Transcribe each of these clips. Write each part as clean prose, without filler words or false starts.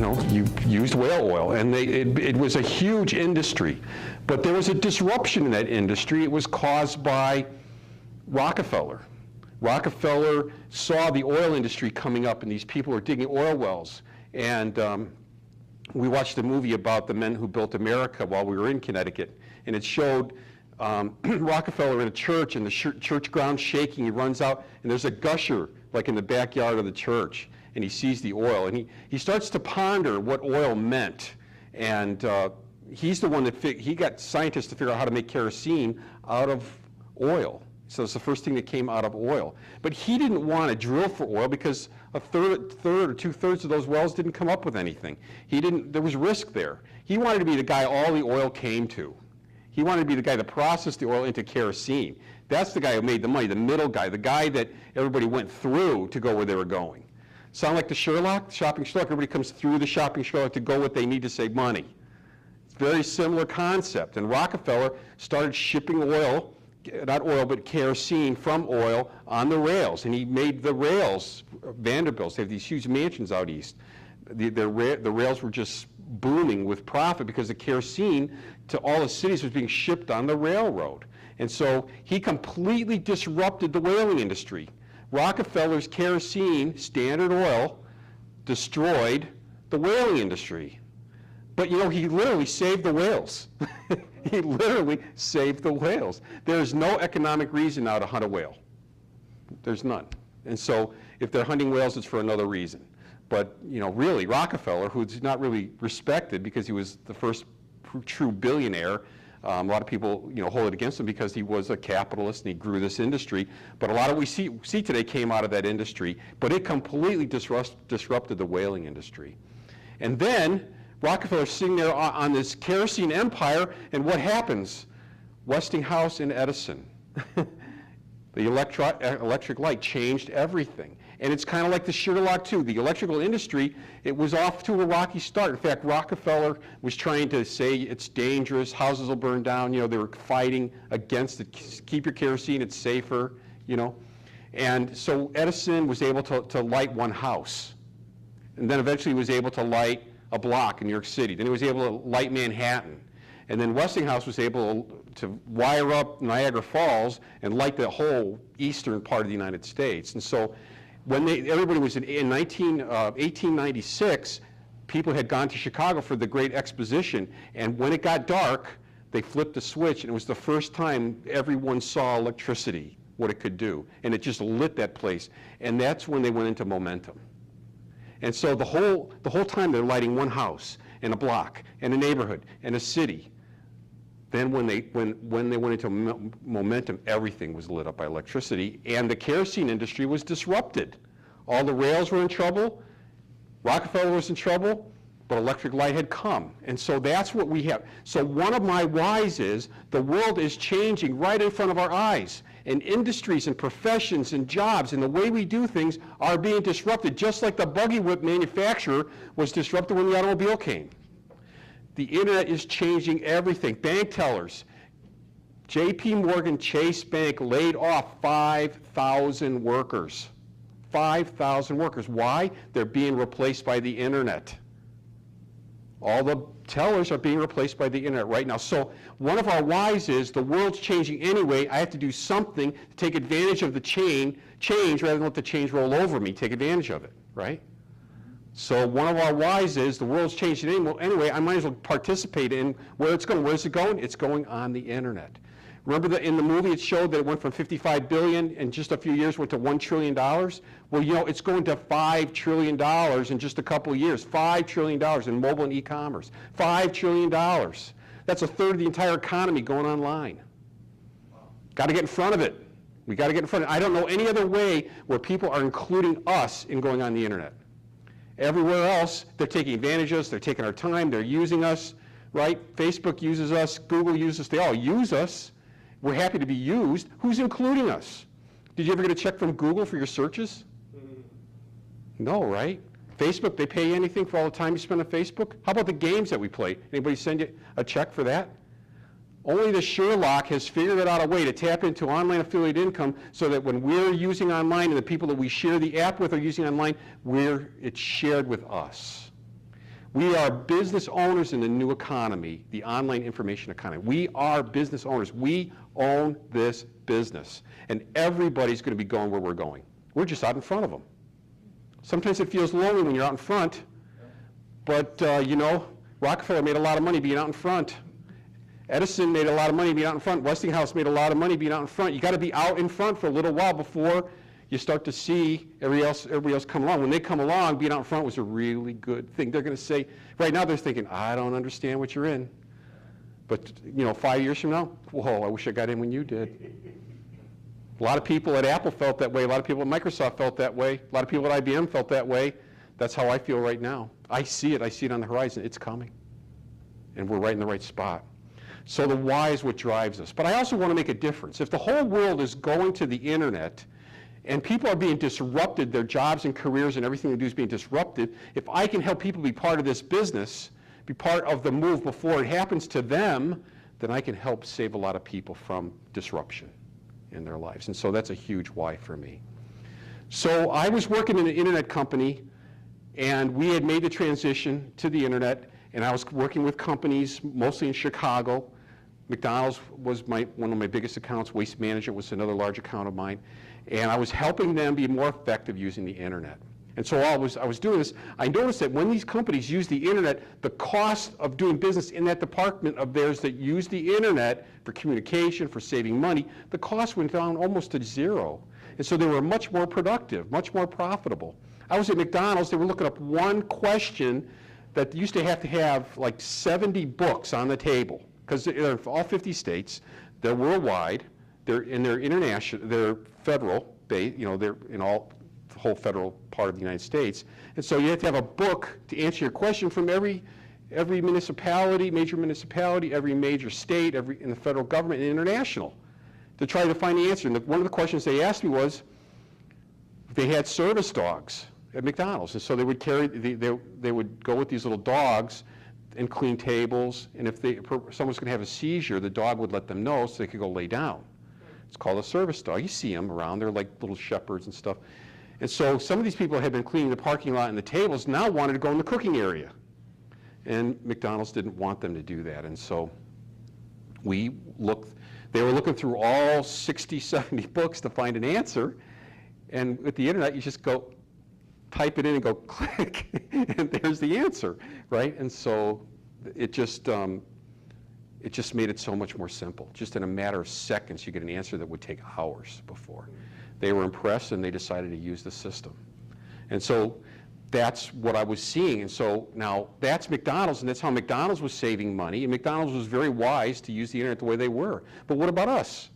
you used whale oil, and it was a huge industry. But there was a disruption in that industry. It was caused by Rockefeller. Rockefeller saw the oil industry coming up, and these people were digging oil wells. And we watched a movie about the men who built America while we were in Connecticut, and it showed Rockefeller in a church, and the church ground shaking. He runs out, and there's a gusher, like in the backyard of the church, and he sees the oil, and he starts to ponder what oil meant. And he's the one that he got scientists to figure out how to make kerosene out of oil. So it's the first thing that came out of oil. But he didn't want to drill for oil because a third or two-thirds of those wells didn't come up with anything. There was risk there. He wanted to be the guy all the oil came to. He wanted to be the guy that processed the oil into kerosene. That's the guy who made the money, the middle guy, the guy that everybody went through to go where they were going. Sound like the Sherlock, shopping Sherlock? Everybody comes through the shopping Sherlock to go what they need to save money. It's a very similar concept. And Rockefeller started shipping oil, not oil, but kerosene from oil on the rails. And he made the rails, Vanderbilts, they have these huge mansions out east. The rails were just booming with profit because the kerosene to all the cities was being shipped on the railroad. And so he completely disrupted the whaling industry. Rockefeller's kerosene, Standard Oil, destroyed the whaling industry. But he literally saved the whales. He literally saved the whales. There's no economic reason now to hunt a whale. There's none. And so if they're hunting whales, it's for another reason. But really, Rockefeller, who's not really respected because he was the first true billionaire, a lot of people hold it against him because he was a capitalist and he grew this industry. But a lot of what we see today came out of that industry, but it completely disrupted the whaling industry. And then Rockefeller's sitting there on this kerosene empire, and what happens? Westinghouse and Edison. The electric light changed everything. And it's kind of like the Sherlock too. The electrical industry, it was off to a rocky start. In fact, Rockefeller was trying to say it's dangerous, houses will burn down. They were fighting against it. Keep your kerosene, it's safer, And so Edison was able to light one house. And then eventually he was able to light a block in New York City. Then he was able to light Manhattan. And then Westinghouse was able to wire up Niagara Falls and light the whole eastern part of the United States. And so when everybody was in 1896, people had gone to Chicago for the Great Exposition, and when it got dark, they flipped a switch, and it was the first time everyone saw electricity, what it could do, and it just lit that place, and that's when they went into momentum. And so the whole time they're lighting one house, and a block, and a neighborhood, and a city. Then when they went into momentum, everything was lit up by electricity, and the kerosene industry was disrupted. All the rails were in trouble, Rockefeller was in trouble, but electric light had come. And so that's what we have. So one of my whys is the world is changing right in front of our eyes, and industries and professions and jobs and the way we do things are being disrupted, just like the buggy whip manufacturer was disrupted when the automobile came. The internet is changing everything. Bank tellers. J.P. Morgan Chase Bank laid off 5,000 workers. 5,000 workers. Why? They're being replaced by the internet. All the tellers are being replaced by the internet right now. So one of our whys is the world's changing anyway. I have to do something to take advantage of the change rather than let the change roll over me. Take advantage of it, right? So one of our whys is the world's changing anyway. I might as well participate in where it's going. Where's it going? It's going on the internet. Remember that in the movie it showed that it went from 55 billion in just a few years went to $1 trillion? Well, it's going to $5 trillion in just a couple of years. $5 trillion in mobile and e-commerce. $5 trillion. That's a third of the entire economy going online. Got to get in front of it. We got to get in front of it. I don't know any other way where people are including us in going on the internet. Everywhere else, they're taking advantage of us, they're taking our time, they're using us, right? Facebook uses us, Google uses us, they all use us. We're happy to be used. Who's including us? Did you ever get a check from Google for your searches? No, right? Facebook, they pay you anything for all the time you spend on Facebook? How about the games that we play? Anybody send you a check for that? Only the Sherlock has figured out a way to tap into online affiliate income so that when we're using online and the people that we share the app with are using online, it's shared with us. We are business owners in the new economy, the online information economy. We are business owners. We own this business. And everybody's going to be going where we're going. We're just out in front of them. Sometimes it feels lonely when you're out in front, but you know, Rockefeller made a lot of money being out in front. Edison made a lot of money being out in front. Westinghouse made a lot of money being out in front. You got to be out in front for a little while before you start to see everybody else come along. When they come along, being out in front was a really good thing. They're going to say, right now they're thinking, I don't understand what you're in. But you know, 5 years from now, whoa, I wish I got in when you did. A lot of people at Apple felt that way. A lot of people at Microsoft felt that way. A lot of people at IBM felt that way. That's how I feel right now. I see it. I see it on the horizon. It's coming. And we're right in the right spot. So the why is what drives us. But I also want to make a difference. If the whole world is going to the internet, and people are being disrupted, their jobs and careers and everything they do is being disrupted, if I can help people be part of this business, be part of the move before it happens to them, then I can help save a lot of people from disruption in their lives. And so that's a huge why for me. So I was working in an internet company, and we had made the transition to the internet, and I was working with companies, mostly in Chicago. McDonald's was one of my biggest accounts. Waste Management was another large account of mine. And I was helping them be more effective using the internet. And so I was doing this. I noticed that when these companies use the internet, the cost of doing business in that department of theirs that use the internet for communication, for saving money, the cost went down almost to zero. And so they were much more productive, much more profitable. I was at McDonald's. They were looking up one question that used to have like 70 books on the table, because they're in all 50 states, they're worldwide, they're international, they're federal, you know, they're in the whole federal part of the United States. And so you have to have a book to answer your question from every municipality, major municipality, every major state, in the federal government and international, to try to find the answer. And one of the questions they asked me was, they had service dogs at McDonald's, and so they would they would go with these little dogs and clean tables, and if someone's going to have a seizure, the dog would let them know so they could go lay down. It's called a service dog. You see them around. They're like little shepherds and stuff. And so some of these people had been cleaning the parking lot and the tables, now wanted to go in the cooking area. And McDonald's didn't want them to do that. And so they were looking through all 60, 70 books to find an answer. And with the internet, you just go type it in and go click, and there's the answer, right? And so it just made it so much more simple. Just in a matter of seconds, you get an answer that would take hours before. They were impressed, and they decided to use the system. And so that's what I was seeing. And so now that's McDonald's, and that's how McDonald's was saving money. And McDonald's was very wise to use the internet the way they were. But what about us?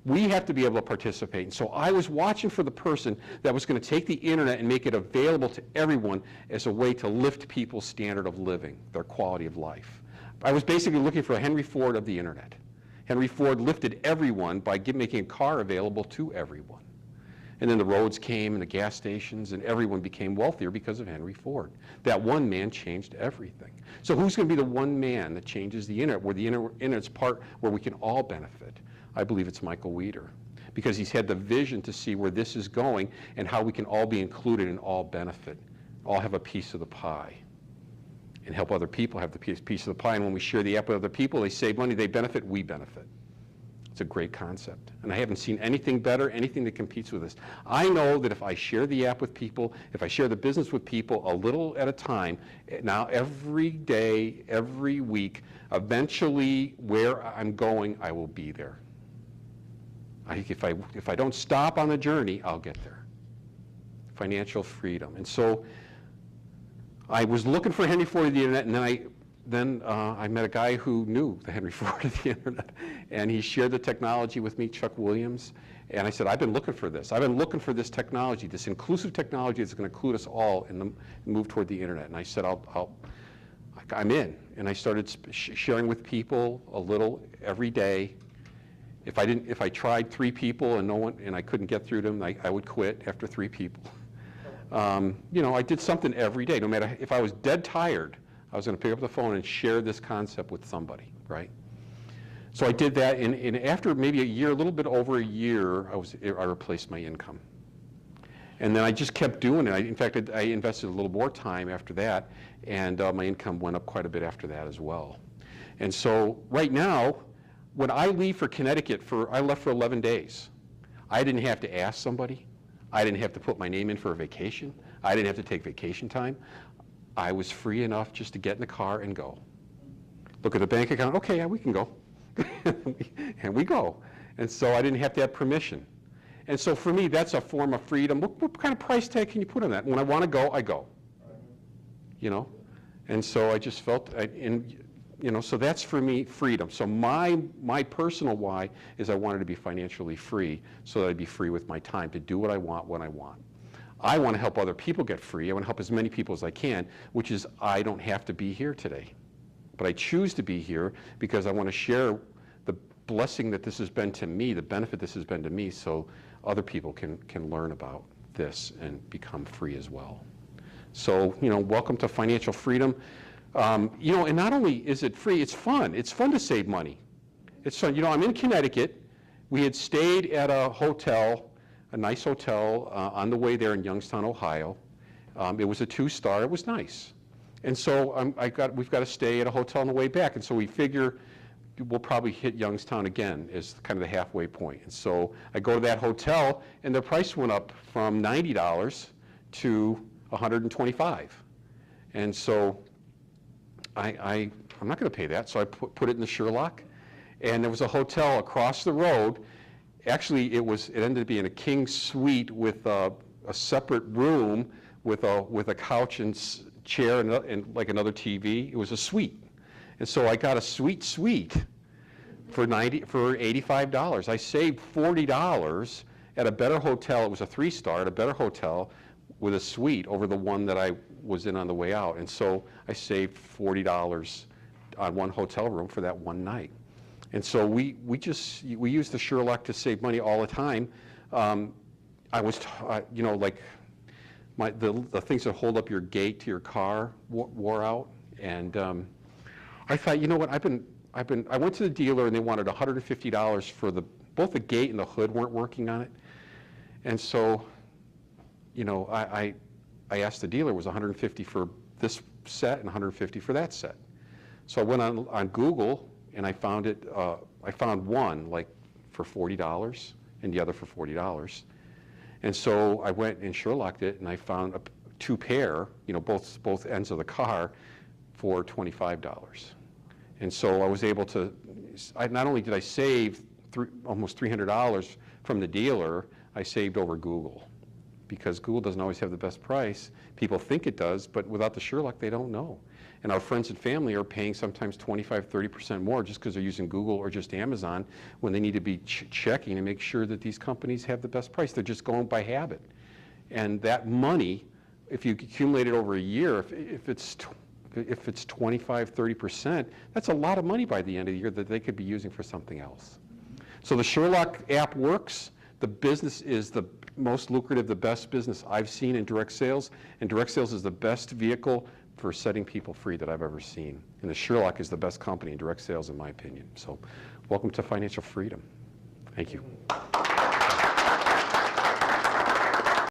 We have to be able to participate. And so I was watching for the person that was going to take the internet and make it available to everyone as a way to lift people's standard of living, their quality of life. I was basically looking for a Henry Ford of the internet. Henry Ford lifted everyone by making a car available to everyone. And then the roads came and the gas stations, and everyone became wealthier because of Henry Ford. That one man changed everything. So who's going to be the one man that changes the internet, where the internet's part where we can all benefit? I believe it's Michael Weider, because he's had the vision to see where this is going and how we can all be included and all benefit, all have a piece of the pie, and help other people have the piece of the pie. And when we share the app with other people, they save money, they benefit, we benefit. It's a great concept. And I haven't seen anything better, anything that competes with this. I know that if I share the app with people, if I share the business with people a little at a time, now every day, every week, eventually where I'm going, I will be there. If I don't stop on the journey, I'll get there. Financial freedom. And so I was looking for Henry Ford of the internet, and then I met a guy who knew the Henry Ford of the internet, and he shared the technology with me, Chuck Williams, and I said, I've been looking for this. I've been looking for this technology, this inclusive technology that's going to include us all in the move toward the internet. And I said, I'm in. And I started sharing with people a little every day. If I tried 3 people and I couldn't get through to them, I would quit after 3 people. I did something every day. No matter if I was dead tired, I was going to pick up the phone and share this concept with somebody, right? So I did that, and after maybe a year, a little bit over a year, I replaced my income. And then I just kept doing it. In fact, I invested a little more time after that, and my income went up quite a bit after that as well. And so right now, when I leave for Connecticut, I left for 11 days. I didn't have to ask somebody. I didn't have to put my name in for a vacation. I didn't have to take vacation time. I was free enough just to get in the car and go. Look at the bank account, okay, yeah, we can go. And we go. And so I didn't have to have permission. And so for me, that's a form of freedom. What kind of price tag can you put on that? When I want to go, I go. You know? And so I just felt, so that's for me freedom. So my personal why is I wanted to be financially free so that I'd be free with my time to do what I want when I want. I want to help other people get free. I want to help as many people as I can, which is I don't have to be here today. But I choose to be here because I want to share the blessing that this has been to me, the benefit this has been to me, so other people can learn about this and become free as well. So, welcome to financial freedom. And not only is it free, it's fun. It's fun to save money. It's fun. I'm in Connecticut. We had stayed at a hotel, a nice hotel on the way there in Youngstown, Ohio. It was a 2-star. It was nice. And so we've got to stay at a hotel on the way back. And so we figure we'll probably hit Youngstown again as kind of the halfway point. And so I go to that hotel, and the price went up from $90 to $125. And so I'm not going to pay that, so I put it in the Sherlock. And there was a hotel across the road. Actually, it ended up being a king suite with a separate room with a couch and chair and like another TV. It was a suite. And so I got a suite for $85. I saved $40 at a better hotel. It was a 3-star at a better hotel with a suite over the one that I was in on the way out. And so I saved $40 on one hotel room for that one night. And so we use the Sherlock to save money all the time. I was, like the things that hold up your gate to your car wore out, and I thought, you know what? I went to the dealer and they wanted $150 for both the gate and the hood weren't working on it, and so, I asked the dealer, it was $150 for this set and $150 for that set. So I went on Google and I found it. I found one like for $40 and the other for $40. And so I went and Sherlocked it and I found 2 pair, both ends of the car for $25. And so I was able to, not only did I save almost $300 from the dealer, I saved over Google. Because Google doesn't always have the best price. People think it does, but without the Sherlock, they don't know. And our friends and family are paying sometimes 25, 30% more just because they're using Google or just Amazon when they need to be checking and make sure that these companies have the best price. They're just going by habit. And that money, if you accumulate it over a year, if it's 25, 30%, that's a lot of money by the end of the year that they could be using for something else. So the Sherlock app works. The business is the most lucrative, the best business I've seen in direct sales, and direct sales is the best vehicle for setting people free that I've ever seen. And the Sherlock is the best company in direct sales in my opinion. So welcome to financial freedom. Thank you.